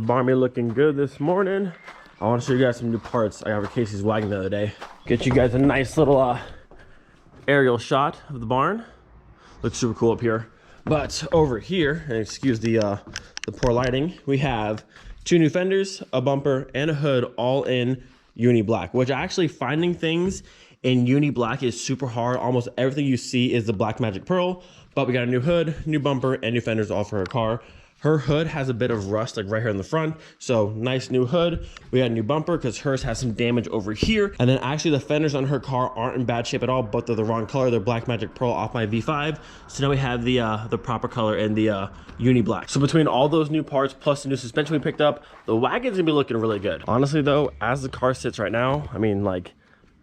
barn be looking good this morning. I want to show you guys some new parts I got for Casey's wagon the other day. Get you guys a nice little aerial shot of the barn. Looks super cool up here. But over here, and excuse the poor lighting, we have 2 new fenders, a bumper, and a hood, all in uniblack, which actually finding things in uniblack is super hard. Almost everything you see is the Black Magic Pearl, but we got a new hood, new bumper, and new fenders all for her car. Her hood has a bit of rust like right here in the front, so nice new hood. We got a new bumper because hers has some damage over here. And then actually the fenders on her car aren't in bad shape at all, but they're the wrong color. They're Black Magic Pearl off my V5. So now we have the proper color in the uni black. So between all those new parts plus the new suspension we picked up, the wagon's gonna be looking really good. Honestly though, as the car sits right now, I mean, like,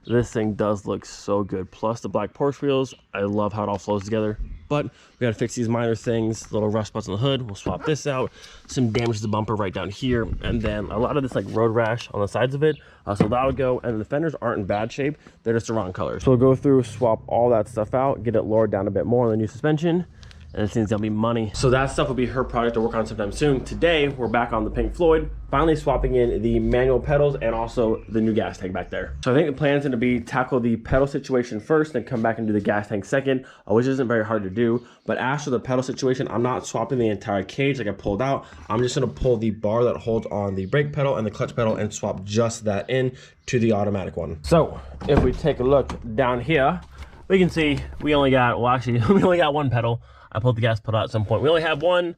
this thing does look so good. Plus the black Porsche wheels, I love how it all flows together. But we gotta fix these minor things, little rust spots on the hood. We'll swap this out, some damage to the bumper right down here, and then a lot of this like road rash on the sides of it. So that'll go, and the fenders aren't in bad shape. They're just the wrong color. So we'll go through, swap all that stuff out, get it lowered down a bit more on the new suspension, and it seems gonna be money. So that stuff will be her project to work on sometime soon. Today, we're back on the Pink Floyd, finally swapping in the manual pedals and also the new gas tank back there. So I think the plan is gonna be tackle the pedal situation first, then come back and do the gas tank second, which isn't very hard to do. But after the pedal situation, I'm not swapping the entire cage like I pulled out. I'm just gonna pull the bar that holds on the brake pedal and the clutch pedal and swap just that in to the automatic one. So if we take a look down here, we can see we only got, well actually, we only got one pedal. I pulled the gas pedal out at some point. We only have one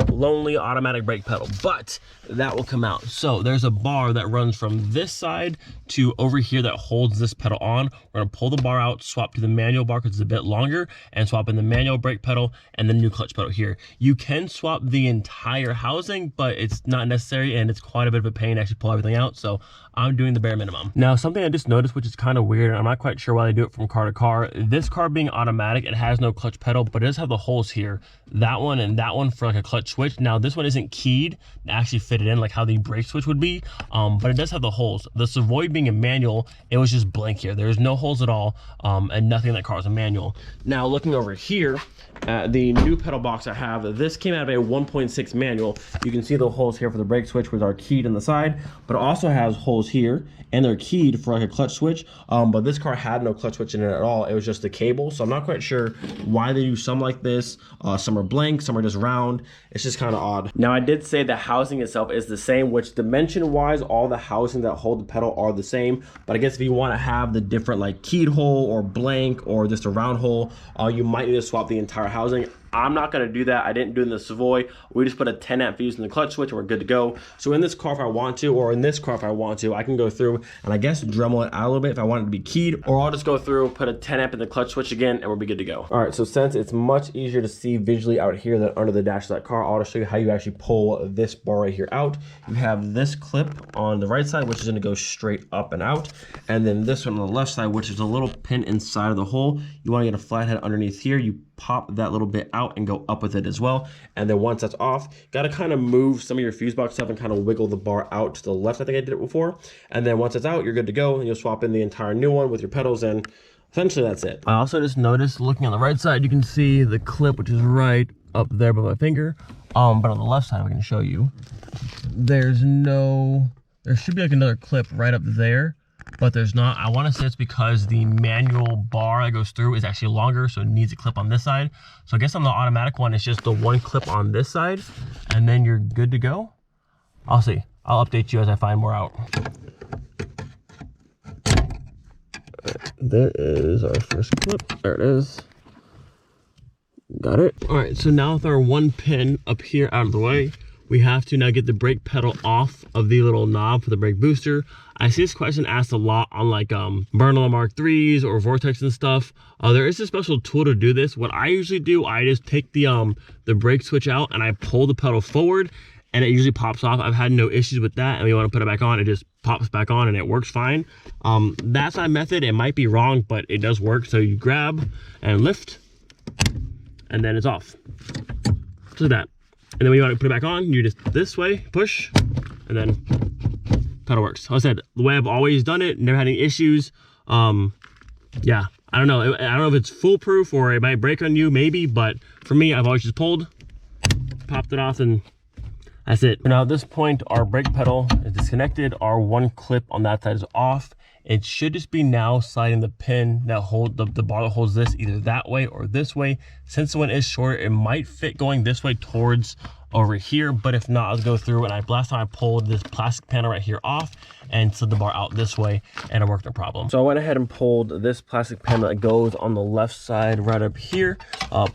lonely automatic brake pedal, but that will come out. So there's a bar that runs from this side to over here that holds this pedal on. We're gonna pull the bar out, swap to the manual bar because it's a bit longer, and swap in the manual brake pedal and the new clutch pedal here. You can swap the entire housing, but it's not necessary and it's quite a bit of a pain to actually pull everything out. So I'm doing the bare minimum. Now, something I just noticed, which is kind of weird, and I'm not quite sure why they do it from car to car. This car being automatic, it has no clutch pedal, but it does have the holes here. That one and that one for like a clutch switch. Now, this one isn't keyed to actually fit it in like how the brake switch would be, but it does have the holes. The Savoy being a manual, it was just blank here. There's no holes at all, and nothing in that car is a manual. Now, looking over here at the new pedal box I have, this came out of a 1.6 manual. You can see the holes here for the brake switch, which are keyed in the side, but it also has holes here, and they're keyed for like a clutch switch. But this car had no clutch switch in it at all. It was just the cable. So I'm not quite sure why they do some like this. Some are blank, some are just round. It's just kind of odd. Now, I did say the housing itself is the same, which dimension wise, all the housing that hold the pedal are the same. But I guess if you want to have the different like keyed hole or blank or just a round hole, you might need to swap the entire housing. I'm not going to do that. I didn't do it in the Savoy. We just put a 10 amp fuse in the clutch switch and we're good to go. So in this car, if I want to, or in this car, if I want to, I can go through and I guess Dremel it out a little bit if I want it to be keyed, or I'll just go through, put a 10 amp in the clutch switch again, and we'll be good to go. All right, so since it's much easier to see visually out here than under the dash of that car, I'll just show you how you actually pull this bar right here out. You have this clip on the right side, which is going to go straight up and out. And then this one on the left side, which is a little pin inside of the hole. You want to get a flathead underneath here. You pop that little bit out and go up with it as well. And then once that's off, you got to kind of move some of your fuse box stuff and kind of wiggle the bar out to the left. I think I did it before. And then once it's out, you're good to go. And you'll swap in the entire new one with your pedals, and essentially that's it. I also just noticed, looking on the right side, you can see the clip, which is right up there by my finger. But on the left side, I'm going to show you, there should be like another clip right up there, but there's not. I want to say it's because the manual bar that goes through is actually longer, so it needs a clip on this side. So I guess on the automatic one, it's just the one clip on this side, and then you're good to go. I'll see. I'll update you as I find more out. There is our first clip. There it is. Got it. All right, so now with our one pin up here out of the way, we have to now get the brake pedal off of the little knob for the brake booster. I see this question asked a lot on like Bernal Mark 3s or Vortex and stuff. There is a special tool to do this. What I usually do, I just take the brake switch out and I pull the pedal forward, and it usually pops off. I've had no issues with that. And when you want to put it back on, it just pops back on and it works fine. That's my method. It might be wrong, but it does work. So you grab and lift, and then it's off. So that. And then when you want to put it back on, you just this way, push, and then pedal works. Like I said, the way I've always done it, never had any issues. Yeah, I don't know. I don't know if it's foolproof or it might break on you, maybe, but for me, I've always just pulled, popped it off, and That's it. Now at this point, our brake pedal is disconnected. Our one clip on that side is off. It should just be now sliding the pin that hold the bar that holds this either that way or this way. Since the one is shorter, it might fit going this way towards over here, but if not, I'll go through. And last time I pulled this plastic panel right here off and slid the bar out this way, and it worked no problem. So I went ahead and pulled this plastic panel that goes on the left side right up here,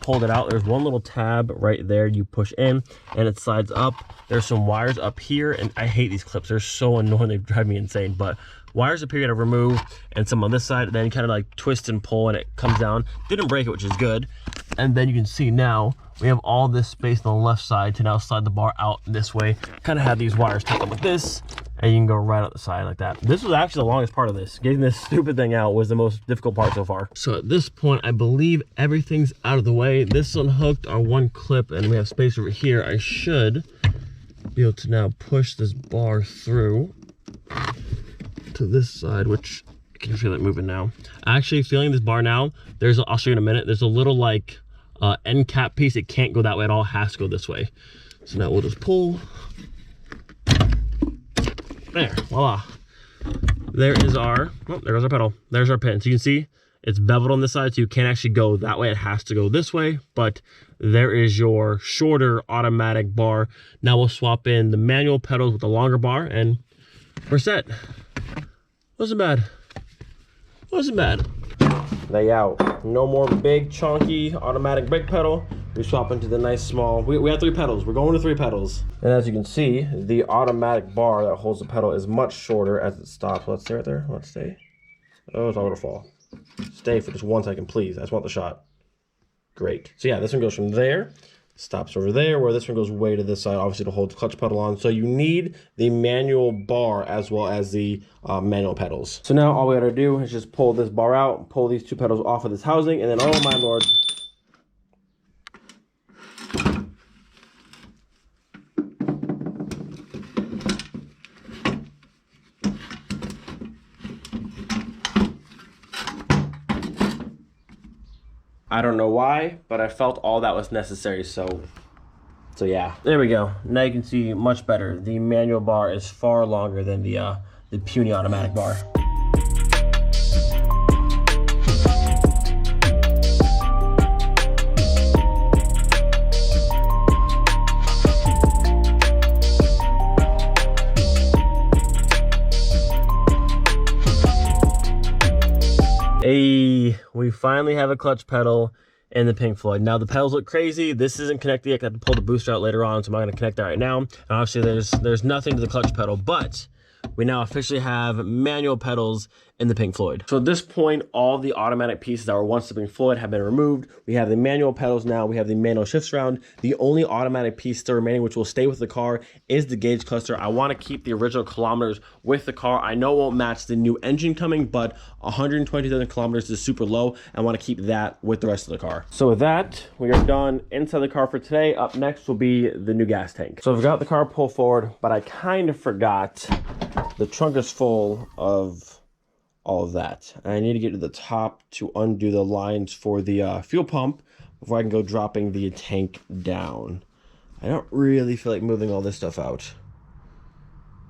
pulled it out. There's one little tab right there you push in and it slides up. There's some wires up here, and I hate these clips. They're so annoying, they drive me insane. But wires up here you gotta remove, and some on this side, and then you kind of like twist and pull and it comes down. Didn't break it, which is good. And then you can see now we have all this space on the left side to now slide the bar out this way. Kind of have these wires tucked up like this, and you can go right out the side like that. This was actually the longest part of this. Getting this stupid thing out was the most difficult part so far. So at this point, I believe everything's out of the way. This is unhooked on one clip, and we have space over here. I should be able to now push this bar through to this side, which I can feel it moving now. Actually feeling this bar now, I'll show you in a minute, there's a little like end cap piece. It can't go that way at all, it has to go this way. So now we'll just pull. There, voila. There is our, oh, there goes our pedal. There's our pin. So you can see it's beveled on this side, so you can't actually go that way. It has to go this way, but there is your shorter automatic bar. Now we'll swap in the manual pedals with the longer bar, and we're set. Wasn't bad. Wasn't bad. Lay out. No more big, chunky automatic brake pedal. We swap into the nice small, we have 3 pedals. We're going to 3 pedals. And as you can see, the automatic bar that holds the pedal is much shorter as it stops. Let's stay right there. Let's stay. Oh, it's all gonna fall. Stay for just 1 second, please. I just want the shot. Great. So yeah, this one goes from there, stops over there, where this one goes way to this side, obviously to hold the clutch pedal on. So you need the manual bar as well as the manual pedals. So now all we gotta do is just pull this bar out, pull these 2 pedals off of this housing, and then, oh my lord. I don't know why, but I felt all that was necessary, so yeah. There we go. Now you can see much better. The manual bar is far longer than the puny automatic bar. Hey, we finally have a clutch pedal in the Pink Floyd. Now the pedals look crazy. This isn't connected yet. I have to pull the booster out later on, so I'm not going to connect that right now. And obviously there's nothing to the clutch pedal, but we now officially have manual pedals in the Pink Floyd. So at this point, all the automatic pieces that were once the Pink Floyd have been removed. We have the manual pedals now. We have the manual shift surround. The only automatic piece still remaining, which will stay with the car, is the gauge cluster. I want to keep the original kilometers with the car. I know it won't match the new engine coming, but 120,000 kilometers is super low. I want to keep that with the rest of the car. So with that, we are done inside the car for today. Up next will be the new gas tank. So I've got the car pulled forward, but I kind of forgot the trunk is full of all of that. I need to get to the top to undo the lines for the fuel pump before I can go dropping the tank down. I don't really feel like moving all this stuff out.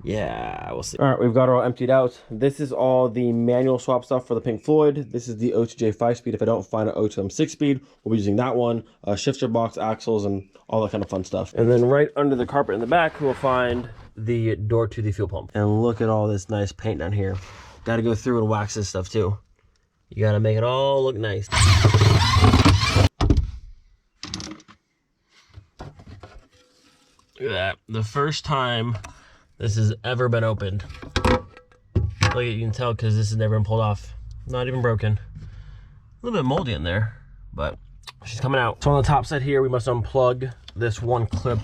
Yeah, we'll see. All right, we've got it all emptied out. This is all the manual swap stuff for the Pink Floyd. This is the O2J 5-speed. If I don't find an O2M 6-speed, we'll be using that one. Shifter box, axles, and all that kind of fun stuff. And then right under the carpet in the back, we'll find the door to the fuel pump. And look at all this nice paint down here. Got to go through and wax this stuff too. You got to make it all look nice. Look at that. The first time this has ever been opened. Look, you can tell because this has never been pulled off. Not even broken. A little bit moldy in there, but she's coming out. So on the top side here, we must unplug this one clip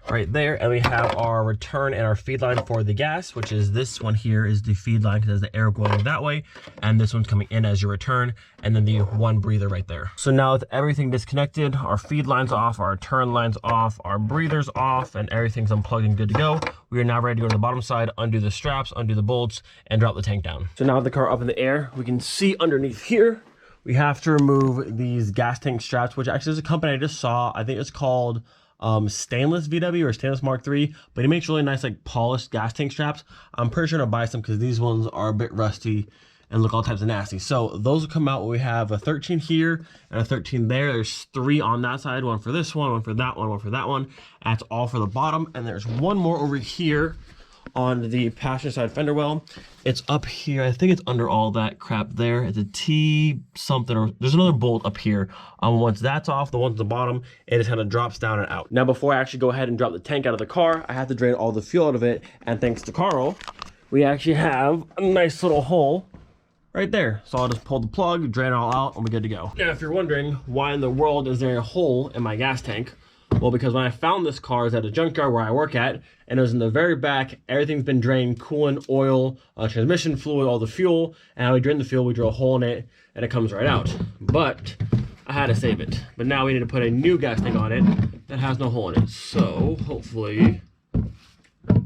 right there, and we have our return and our feed line for the gas, which is this one here is the feed line because there's the air going that way, and this one's coming in as your return, and then the one breather right there. So now with everything disconnected, our feed line's off, our turn line's off, our breather's off, and everything's unplugged and good to go. We are now ready to go to the bottom side, undo the straps, undo the bolts, and drop the tank down. So now with the car up in the air, we can see underneath here, we have to remove these gas tank straps, which actually is a company I just saw. I think it's called stainless VW or stainless Mark III, but he makes really nice like polished gas tank straps. I'm pretty sure to buy some because these ones are a bit rusty and look all types of nasty. So those will come out. We have a 13 here and a 13 there. There's 3 on that side, one for this one for that one for that one. That's all for the bottom. And there's one more over here on the passenger side fender well. It's up here. I think it's under all that crap there. It's a T something, or there's another bolt up here. Once that's off, the one at the bottom, it just kind of drops down and out. Now, before I actually go ahead and drop the tank out of the car, I have to drain all the fuel out of it. And thanks to Carl, we actually have a nice little hole right there. So I'll just pull the plug, drain it all out, and we're good to go. Now, if you're wondering why in the world is there a hole in my gas tank, well, because when I found this car, it was at a junkyard where I work at, and it was in the very back. Everything's been drained, coolant, oil, transmission fluid, all the fuel, and how we drain the fuel, we drill a hole in it, and it comes right out. But I had to save it. But now we need to put a new gas tank on it that has no hole in it. So hopefully, I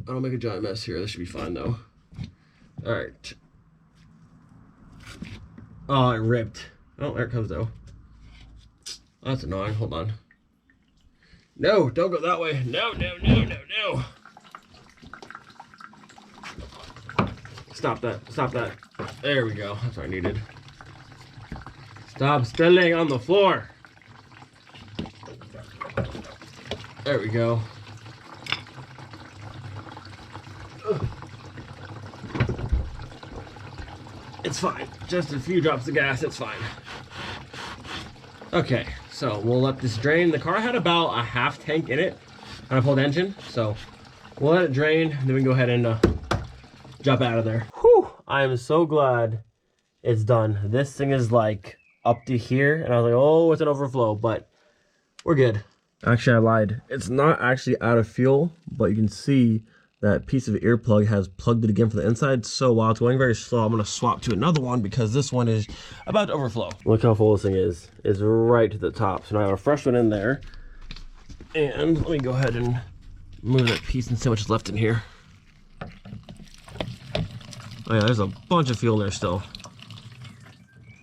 don't make a giant mess here. This should be fine though. All right. Oh, it ripped. Oh, there it comes though. That's annoying. Hold on. No, don't go that way. No, no, no, no, no. Stop that. Stop that. There we go. That's what I needed. Stop spilling on the floor. There we go. Ugh. It's fine. Just a few drops of gas. It's fine. Okay, so we'll let this drain. The car had about a half tank in it when I pulled the engine, so we'll let it drain, and then we can go ahead and jump out of there. Whew! I am so glad it's done. This thing is like up to here, and I was like, oh, it's an overflow, but we're good. Actually, I lied. It's not actually out of fuel, but you can see that piece of earplug has plugged it again for the inside. So while it's going very slow, I'm gonna swap to another one because this one is about to overflow. Look how full this thing is. It's right to the top. So now I have a fresh one in there. And let me go ahead and move that piece and see what's left in here. Oh yeah, there's a bunch of fuel in there still.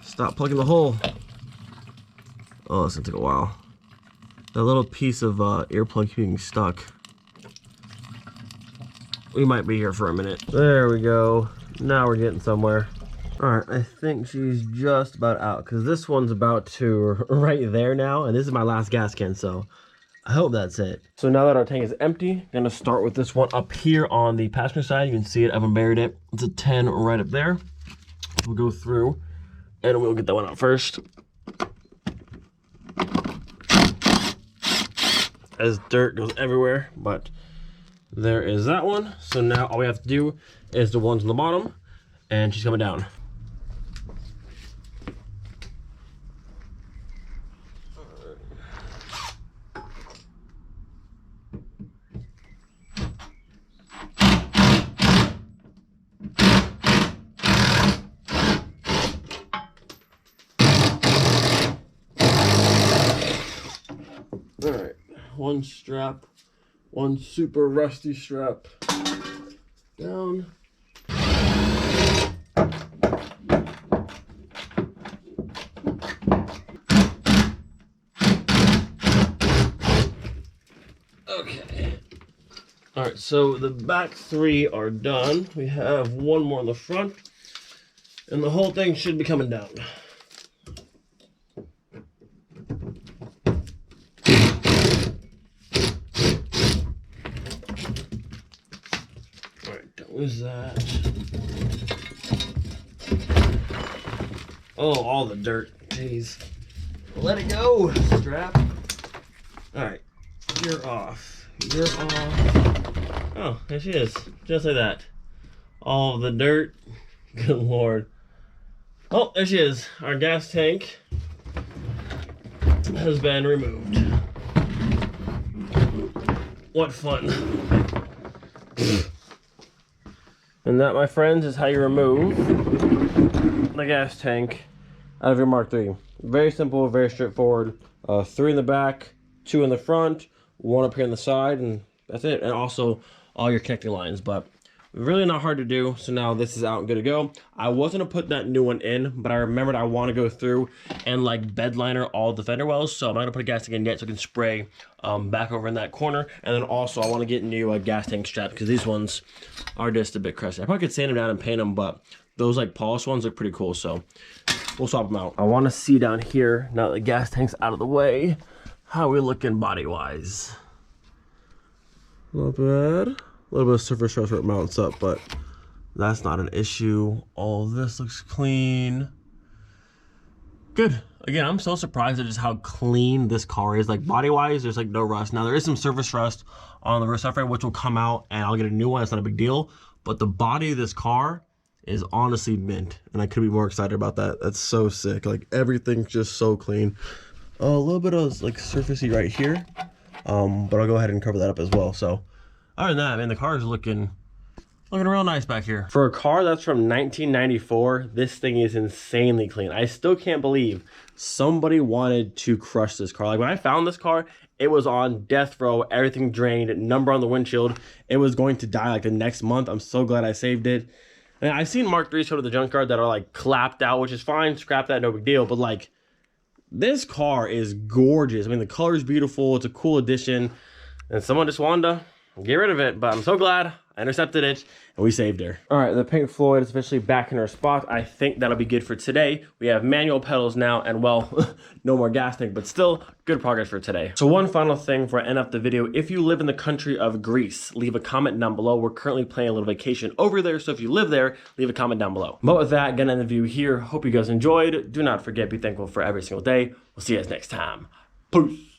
Stop plugging the hole. Oh, it's gonna take a while. That little piece of earplug being stuck. We might be here for a minute. There we go. Now we're getting somewhere. All right, I think she's just about out because this one's about to right there now, and this is my last gas can, so I hope that's it. So now that our tank is empty, I'm gonna start with this one up here on the passenger side. You can see it, I've unburied it. It's a 10 right up there. We'll go through and we'll get that one out first. As dirt goes everywhere, but there is that one. So now all we have to do is the ones on the bottom, and she's coming down. All right, one strap. One super rusty strap down. Okay. All right, so the back 3 are done. We have one more in the front, and the whole thing should be coming down. What is that? Oh, all the dirt. Jeez. Let it go, strap. Alright. You're off. You're off. Oh, there she is. Just like that. All the dirt. Good lord. Oh, there she is. Our gas tank has been removed. What fun. And that, my friends, is how you remove the gas tank out of your Mark III. Very simple, very straightforward. 3 in the back, 2 in the front, 1 up here on the side, and that's it. And also all your connecting lines. But Really not hard to do. So now this is out and good to go. I was gonna put that new one in, but I remembered I want to go through and like bed liner all the fender wells. So I'm not gonna put a gas tank in yet, so I can spray back over in that corner. And then also I want to get new gas tank straps because these ones are just a bit crusty. I probably could sand them down and paint them, but those like polished ones look pretty cool. So we'll swap them out. I want to see down here, now that the gas tank's out of the way, how we looking body wise. Not bad. A little bit of surface stress where it mounts up, but that's not an issue. All this looks clean. Good. Again, I'm so surprised at just how clean this car is. Like body-wise, there's like no rust. Now there is some surface rust on the rear subframe, which will come out and I'll get a new one. It's not a big deal. But the body of this car is honestly mint. And I could be more excited about that. That's so sick. Like everything's just so clean. A little bit of like surfacey right here. But I'll go ahead and cover that up as well. So other than that, man, the car is looking real nice back here. For a car that's from 1994, this thing is insanely clean. I still can't believe somebody wanted to crush this car. Like when I found this car, it was on death row, everything drained, number on the windshield. It was going to die like the next month. I'm so glad I saved it. And I've seen Mark 3s go to the junkyard that are like clapped out, which is fine, scrap that, no big deal. But like, this car is gorgeous. I mean, the color is beautiful. It's a cool addition. And someone just wanted to get rid of it, but I'm so glad I intercepted it and we saved her. All right, the Pink Floyd is officially back in her spot. I think that'll be good for today. We have manual pedals now and well, no more gas tank, but still good progress for today. So one final thing before I end up the video, if you live in the country of Greece, leave a comment down below. We're currently planning a little vacation over there, so if you live there, leave a comment down below. But with that, gonna end the view here. Hope you guys enjoyed. Do not forget, be thankful for every single day. We'll see you guys next time. Peace.